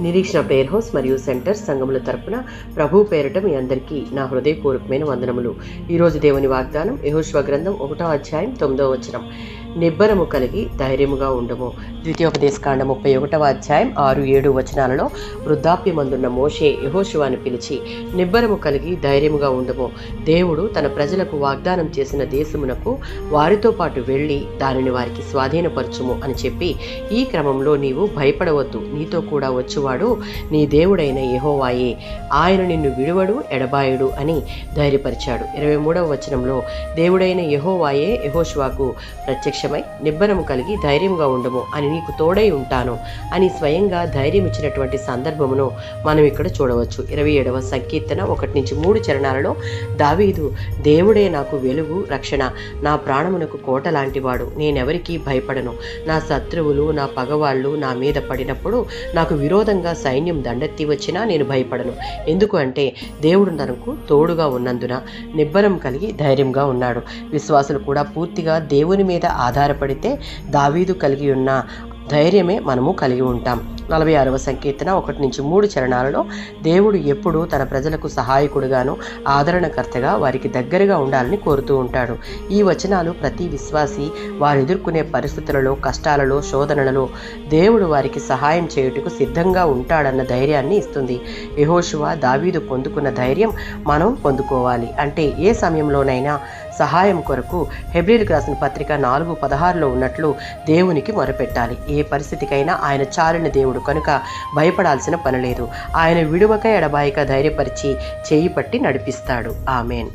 నిరీక్షణ prayer house మరియు centre సంఘముల తరపున ప్రభు పేరిట మీ అందరికీ నా హృదయపూర్వకమైన వందనములు. ఈరోజు దేవుని వాగ్దానం యెహోషువ గ్రంథం 1వ అధ్యాయం 9వ వచనం. నిబ్బరము కలిగి ధైర్యముగా ఉండము. ద్వితీయోపదేశకాండం 31వ అధ్యాయం 6-7 వచనాలలో వృద్ధాప్యమందున్న మోషే యెహోషువను పిలిచి నిబ్బరము కలిగి ధైర్యముగా ఉండము. దేవుడు తన ప్రజలకు వాగ్దానం చేసిన దేశమునకు వారితో పాటు వెళ్ళి దానిని వారికి స్వాధీనపరచుము అని చెప్పి, ఈ క్రమంలో నీవు భయపడవద్దు, నీతో కూడా వచ్చువాడు నీ దేవుడైన యెహోవాయే, ఆయన నిన్ను విడువడు ఎడబాయుడు అని ధైర్యపరిచాడు. 23వ వచనంలో దేవుడైన యెహోవాయే యెహోషువకు ప్రత్యక్షమై నిబ్బరము కలిగి ధైర్యంగా ఉండము అని నీకు తోడై ఉంటాను అని స్వయంగా ధైర్యం ఇచ్చినటువంటి సందర్భమును మనం ఇక్కడ చూడవచ్చు. 27వ సంకీర్తన 1-3 చరణాలలో దావీదు, దేవుడే నాకు వెలుగు రక్షణ, నా ప్రాణమునకు కోట లాంటివాడు, నేనెవరికీ భయపడను. నా శత్రువులు నా పగవాళ్ళు నా మీద పడినప్పుడు, నాకు విరోధంగా సైన్యం దండెత్తి వచ్చినా నేను భయపడను. ఎందుకు అంటే దేవుడు తనకు తోడుగా ఉన్నందున నిబ్బరం కలిగి ధైర్యంగా ఉన్నాడు. విశ్వాసులు కూడా పూర్తిగా దేవుని మీద ఆధారపడితే దావీదు కలిగి ఉన్న ధైర్యమే మనము కలిగి ఉంటాం. 46వ సంకీర్తన 1-3 చరణాలలో దేవుడు ఎప్పుడూ తన ప్రజలకు సహాయకుడుగాను ఆదరణకర్తగా వారికి దగ్గరగా ఉండాలని కోరుతూ ఉంటాడు. ఈ వచనాలు ప్రతి విశ్వాసి వారు ఎదుర్కొనే పరిస్థితులలో, కష్టాలలో, శోధనలలో దేవుడు వారికి సహాయం చేయుటకు సిద్ధంగా ఉంటాడన్న ధైర్యాన్ని ఇస్తుంది. యెహోషువ దావీదు పొందుకున్న ధైర్యం మనం పొందుకోవాలి. అంటే ఏ సమయంలోనైనా సహాయం కొరకు హెబ్రీయులకు రాసిన పత్రిక 4:16లో ఉన్నట్లు దేవునికి మొరపెట్టాలి. ఏ పరిస్థితికైనా ఆయన చాలిన దేవుడు కనుక భయపడాల్సిన పని లేదు. ఆయన విడువక ఎడబాయక ధైర్యపరిచి చేయి పట్టి నడిపిస్తాడు. ఆమేన్.